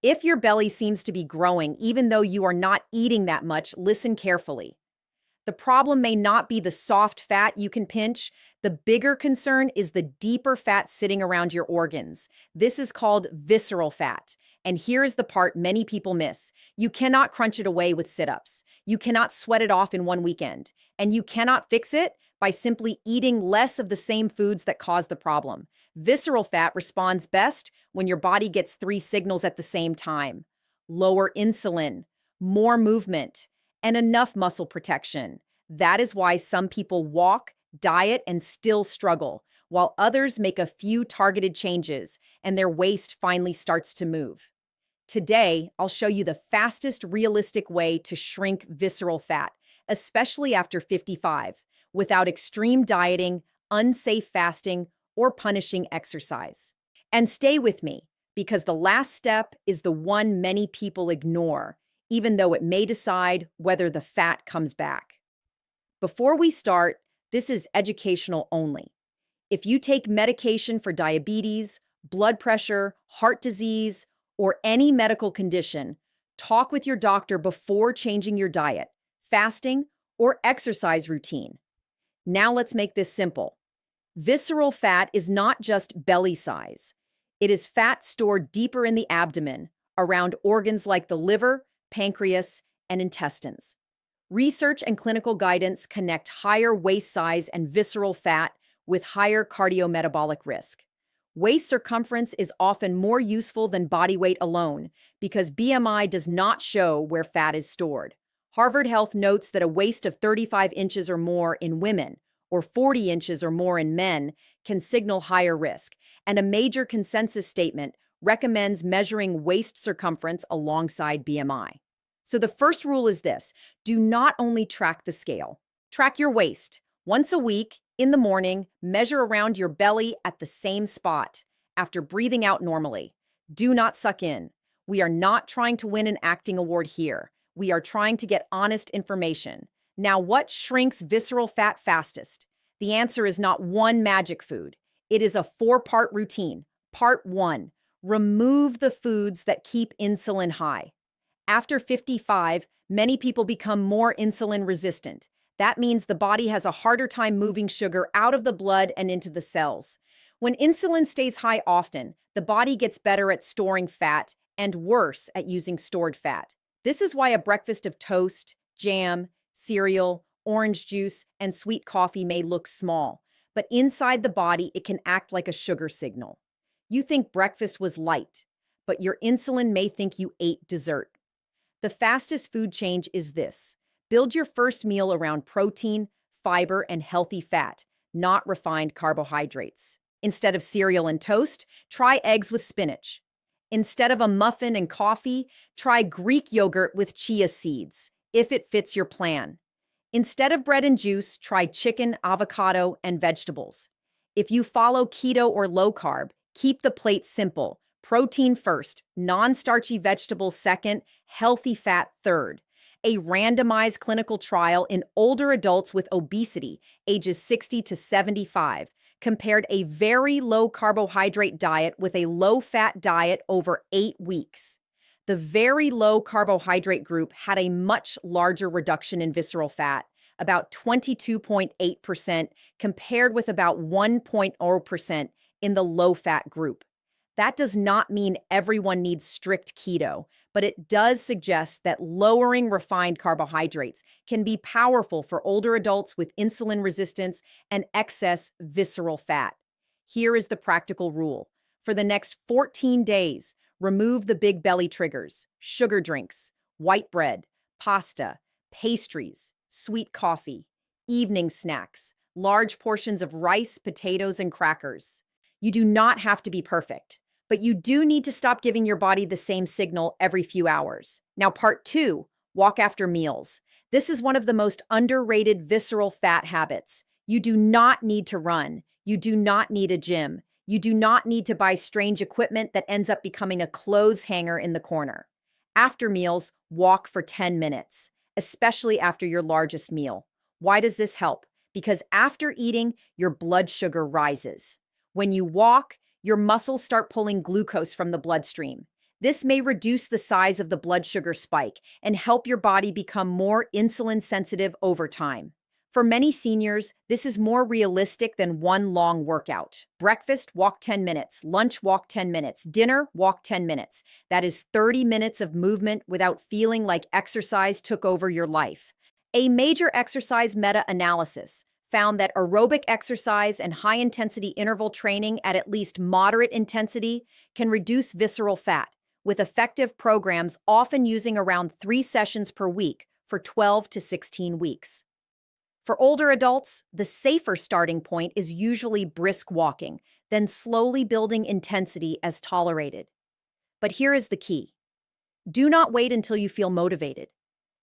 If your belly seems to be growing even though you are not eating that much, listen carefully. The problem may not be the soft fat you can pinch. The bigger concern is the deeper fat sitting around your organs. This is called visceral fat. And here's the part many people miss. You cannot crunch it away with sit-ups. You cannot sweat it off in one weekend. And you cannot fix it by simply eating less of the same foods that cause the problem. Visceral fat responds best when your body gets three signals at the same time: lower insulin, more movement, and enough muscle protection. That is why some people walk, diet, and still struggle, while others make a few targeted changes and their waist finally starts to move. Today, I'll show you the fastest realistic way to shrink visceral fat, especially after 55, without extreme dieting, unsafe fasting, or punishing exercise. And stay with me, because the last step is the one many people ignore, even though it may decide whether the fat comes back. Before we start, this is educational only. If you take medication for diabetes, blood pressure, heart disease, or any medical condition, talk with your doctor before changing your diet, fasting, or exercise routine. Now let's make this simple. Visceral fat is not just belly size. It is fat stored deeper in the abdomen, around organs like the liver, pancreas, and intestines. Research and clinical guidance connect higher waist size and visceral fat with higher cardiometabolic risk. Waist circumference is often more useful than body weight alone because BMI does not show where fat is stored. Harvard Health notes that a waist of 35 inches or more in women, or 40 inches or more in men, can signal higher risk, and a major consensus statement recommends measuring waist circumference alongside BMI. So the first rule is this: do not only track the scale. Track your waist. Once a week, in the morning, measure around your belly at the same spot after breathing out normally. Do not suck in. We are not trying to win an acting award here. We are trying to get honest information. Now, what shrinks visceral fat fastest? The answer is not one magic food. It is a four-part routine. Part 1, remove the foods that keep insulin high. After 55, many people become more insulin resistant. That means the body has a harder time moving sugar out of the blood and into the cells. When insulin stays high often, the body gets better at storing fat and worse at using stored fat. This is why a breakfast of toast, jam, cereal, orange juice, and sweet coffee may look small, but inside the body it can act like a sugar signal. You think breakfast was light, but your insulin may think you ate dessert. The fastest food change is this: build your first meal around protein, fiber, and healthy fat, not refined carbohydrates. Instead of cereal and toast, try eggs with spinach. Instead of a muffin and coffee, try Greek yogurt with chia seeds, if it fits your plan. Instead of bread and juice, try chicken, avocado, and vegetables. If you follow keto or low carb, keep the plate simple. Protein first, non-starchy vegetables second, healthy fat third. A randomized clinical trial in older adults with obesity, ages 60 to 75, compared a very low carbohydrate diet with a low-fat diet over 8 weeks. The very low carbohydrate group had a much larger reduction in visceral fat, about 22.8%, compared with about 1.0% in the low-fat group. That does not mean everyone needs strict keto, but it does suggest that lowering refined carbohydrates can be powerful for older adults with insulin resistance and excess visceral fat. Here is the practical rule. For the next 14 days, remove the big belly triggers: sugar drinks, white bread, pasta, pastries, sweet coffee, evening snacks, large portions of rice, potatoes, and crackers. You do not have to be perfect, but you do need to stop giving your body the same signal every few hours. Now, part 2, walk after meals. This is one of the most underrated visceral fat habits. You do not need to run. You do not need a gym. You do not need to buy strange equipment that ends up becoming a clothes hanger in the corner. After meals, walk for 10 minutes, especially after your largest meal. Why does this help? Because after eating, your blood sugar rises. When you walk, your muscles start pulling glucose from the bloodstream. This may reduce the size of the blood sugar spike and help your body become more insulin sensitive over time. For many seniors, this is more realistic than one long workout. Breakfast, walk 10 minutes. Lunch, walk 10 minutes. Dinner, walk 10 minutes. That is 30 minutes of movement without feeling like exercise took over your life. A major exercise meta-analysis found that aerobic exercise and high-intensity interval training at least moderate intensity can reduce visceral fat, with effective programs often using around 3 sessions per week for 12 to 16 weeks. For older adults, the safer starting point is usually brisk walking, then slowly building intensity as tolerated. But here is the key. Do not wait until you feel motivated.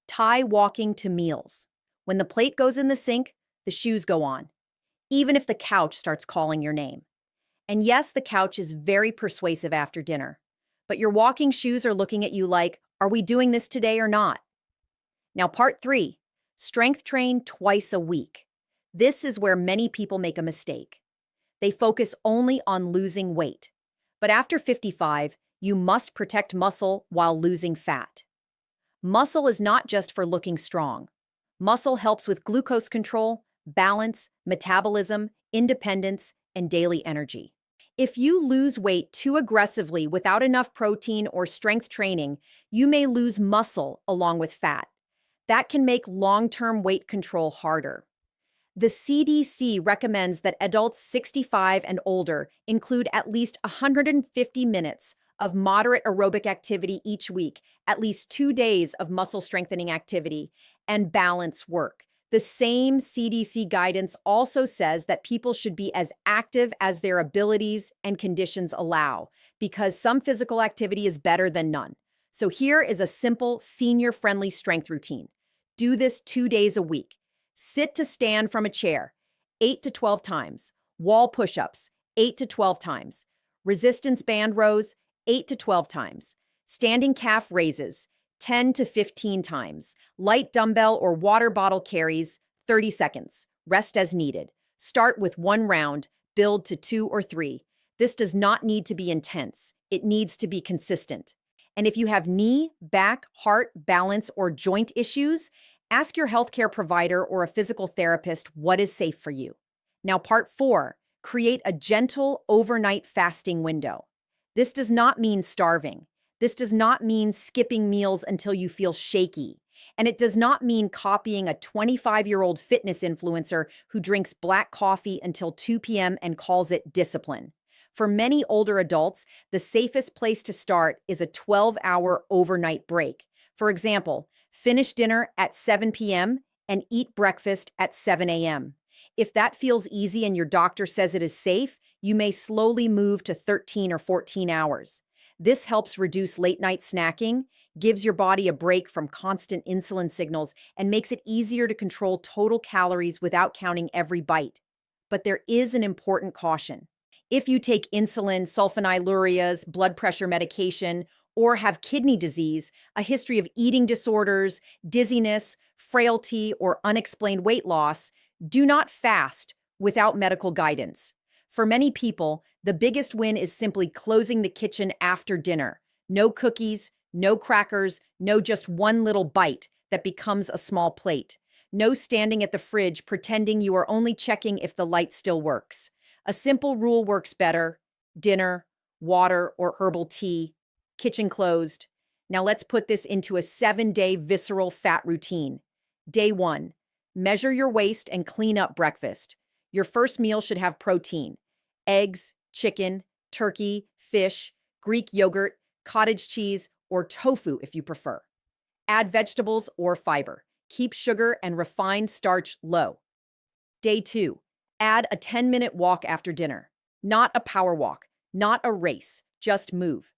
Tie walking to meals. When the plate goes in the sink, the shoes go on, even if the couch starts calling your name. And yes, the couch is very persuasive after dinner, but your walking shoes are looking at you like, are we doing this today or not? Now, part 3. Strength train twice a week. This is where many people make a mistake. They focus only on losing weight. But after 55, you must protect muscle while losing fat. Muscle is not just for looking strong. Muscle helps with glucose control, balance, metabolism, independence, and daily energy. If you lose weight too aggressively without enough protein or strength training, you may lose muscle along with fat. That can make long-term weight control harder. The CDC recommends that adults 65 and older include at least 150 minutes of moderate aerobic activity each week, at least 2 days of muscle strengthening activity, and balance work. The same CDC guidance also says that people should be as active as their abilities and conditions allow, because some physical activity is better than none. So here is a simple, senior-friendly strength routine. Do this 2 days a week. Sit to stand from a chair, 8 to 12 times. Wall push-ups, 8 to 12 times. Resistance band rows, 8 to 12 times. Standing calf raises, 10 to 15 times. Light dumbbell or water bottle carries, 30 seconds. Rest as needed. Start with 1 round, build to 2 or 3. This does not need to be intense. It needs to be consistent. And if you have knee, back, heart, balance, or joint issues, ask your healthcare provider or a physical therapist what is safe for you. Now, part 4, create a gentle overnight fasting window. This does not mean starving. This does not mean skipping meals until you feel shaky. And it does not mean copying a 25-year-old fitness influencer who drinks black coffee until 2 p.m. and calls it discipline. For many older adults, the safest place to start is a 12-hour overnight break. For example, finish dinner at 7 p.m. and eat breakfast at 7 a.m. If that feels easy and your doctor says it is safe, you may slowly move to 13 or 14 hours. This helps reduce late-night snacking, gives your body a break from constant insulin signals, and makes it easier to control total calories without counting every bite. But there is an important caution. If you take insulin, sulfonylureas, blood pressure medication, or have kidney disease, a history of eating disorders, dizziness, frailty, or unexplained weight loss, do not fast without medical guidance. For many people, the biggest win is simply closing the kitchen after dinner. No cookies, no crackers, no just one little bite that becomes a small plate. No standing at the fridge pretending you are only checking if the light still works. A simple rule works better: dinner, water or herbal tea, kitchen closed. Now let's put this into a 7-day visceral fat routine. Day 1, measure your waist and clean up breakfast. Your first meal should have protein: eggs, chicken, turkey, fish, Greek yogurt, cottage cheese, or tofu if you prefer. Add vegetables or fiber. Keep sugar and refined starch low. Day 2, add a 10-minute walk after dinner. Not a power walk, not a race, just move.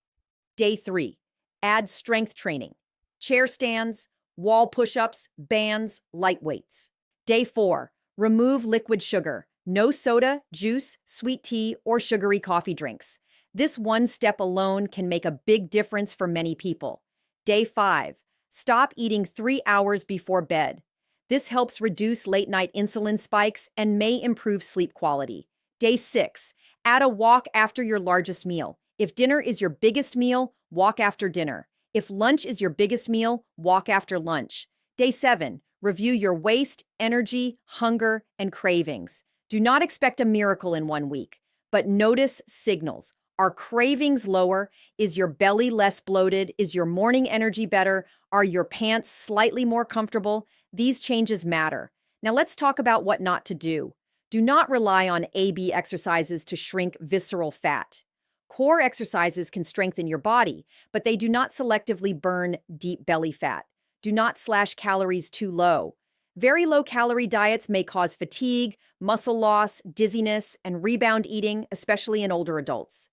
Day 3, add strength training. Chair stands, wall push-ups, bands, light weights. Day 4, remove liquid sugar. No soda, juice, sweet tea, or sugary coffee drinks. This one step alone can make a big difference for many people. Day 5, stop eating 3 hours before bed. This helps reduce late-night insulin spikes and may improve sleep quality. Day 6, add a walk after your largest meal. If dinner is your biggest meal, walk after dinner. If lunch is your biggest meal, walk after lunch. Day 7, review your waist, energy, hunger, and cravings. Do not expect a miracle in 1 week, but notice signals. Are cravings lower? Is your belly less bloated? Is your morning energy better? Are your pants slightly more comfortable? These changes matter. Now let's talk about what not to do. Do not rely on AB exercises to shrink visceral fat. Core exercises can strengthen your body, but they do not selectively burn deep belly fat. Do not slash calories too low. Very low-calorie diets may cause fatigue, muscle loss, dizziness, and rebound eating, especially in older adults.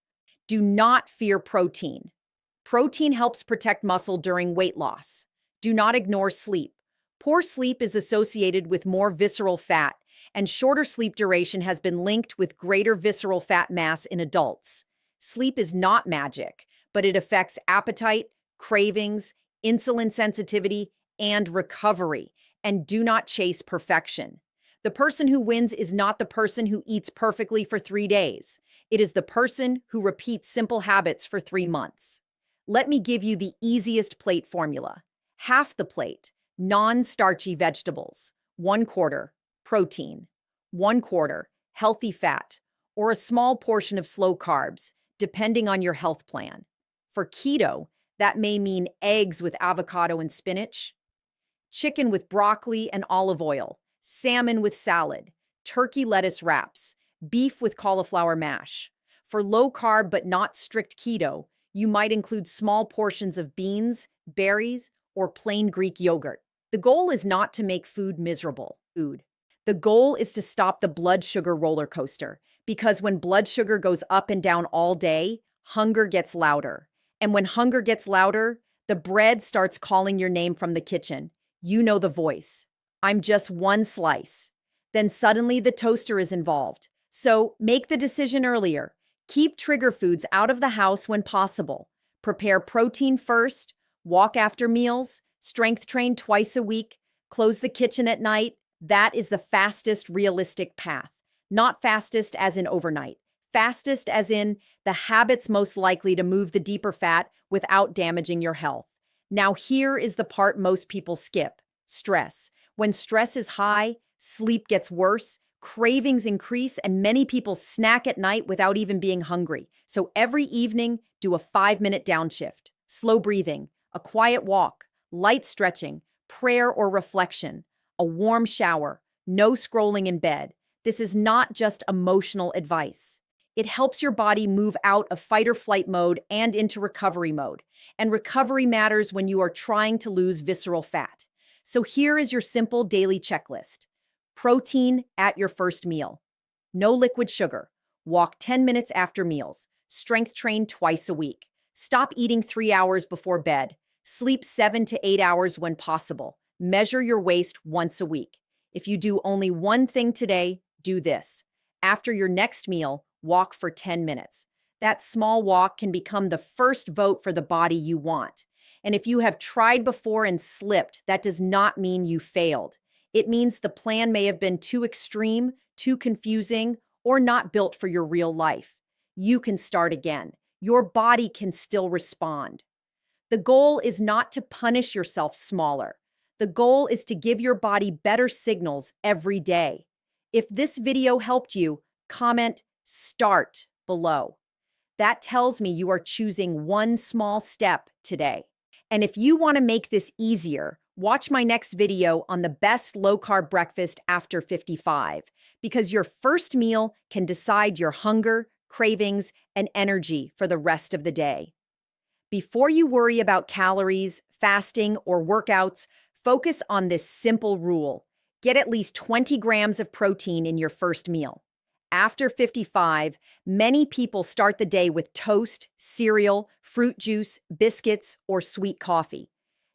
Do not fear protein. Protein helps protect muscle during weight loss. Do not ignore sleep. Poor sleep is associated with more visceral fat, and shorter sleep duration has been linked with greater visceral fat mass in adults. Sleep is not magic, but it affects appetite, cravings, insulin sensitivity, and recovery. And do not chase perfection. The person who wins is not the person who eats perfectly for 3 days. It is the person who repeats simple habits for 3 months. Let me give you the easiest plate formula. Half the plate, non-starchy vegetables. 1/4, protein. 1/4, healthy fat, or a small portion of slow carbs, depending on your health plan. For keto, that may mean eggs with avocado and spinach, chicken with broccoli and olive oil, salmon with salad, turkey lettuce wraps, beef with cauliflower mash. For low carb but not strict keto, you might include small portions of beans, berries, or plain Greek yogurt. The goal is not to make food miserable. The goal is to stop the blood sugar roller coaster, because when blood sugar goes up and down all day, hunger gets louder. And when hunger gets louder, the bread starts calling your name from the kitchen. You know the voice. I'm just one slice. Then suddenly the toaster is involved. So make the decision earlier. Keep trigger foods out of the house when possible. Prepare protein first, walk after meals, strength train twice a week, close the kitchen at night. That is the fastest realistic path. Not fastest as in overnight. Fastest as in the habits most likely to move the deeper fat without damaging your health. Now here is the part most people skip. Stress. When stress is high, sleep gets worse, cravings increase, and many people snack at night without even being hungry. So every evening, do a 5-minute downshift. Slow breathing, a quiet walk, light stretching, prayer or reflection, a warm shower, no scrolling in bed. This is not just emotional advice. It helps your body move out of fight or flight mode and into recovery mode. And recovery matters when you are trying to lose visceral fat. So here is your simple daily checklist. Protein at your first meal. No liquid sugar. Walk 10 minutes after meals. Strength train twice a week. Stop eating 3 hours before bed. Sleep 7 to 8 hours when possible. Measure your waist once a week. If you do only one thing today, do this. After your next meal, walk for 10 minutes. That small walk can become the first vote for the body you want. And if you have tried before and slipped, that does not mean you failed. It means the plan may have been too extreme, too confusing, or not built for your real life. You can start again. Your body can still respond. The goal is not to punish yourself smaller. The goal is to give your body better signals every day. If this video helped you, comment "Start" below. That tells me you are choosing one small step today. And if you want to make this easier, watch my next video on the best low-carb breakfast after 55, because your first meal can decide your hunger, cravings, and energy for the rest of the day. Before you worry about calories, fasting, or workouts, focus on this simple rule. Get at least 20 grams of protein in your first meal. After 55, many people start the day with toast, cereal, fruit juice, biscuits, or sweet coffee.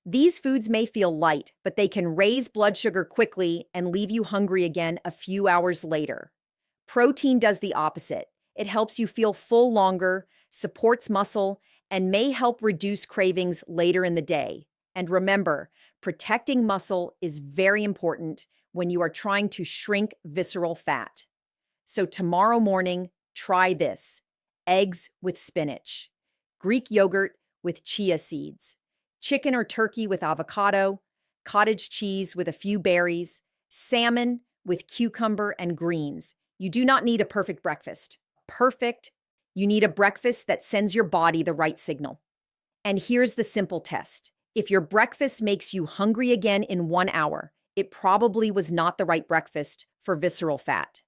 These foods may feel light, but they can raise blood sugar quickly and leave you hungry again a few hours later. Protein does the opposite. It helps you feel full longer, supports muscle, and may help reduce cravings later in the day. And remember, protecting muscle is very important when you are trying to shrink visceral fat. So tomorrow morning, try this: eggs with spinach, Greek yogurt with chia seeds, chicken or turkey with avocado, cottage cheese with a few berries, salmon with cucumber and greens. You do not need a perfect breakfast. Perfect. You need a breakfast that sends your body the right signal. And here's the simple test. If your breakfast makes you hungry again in 1 hour, it probably was not the right breakfast for visceral fat.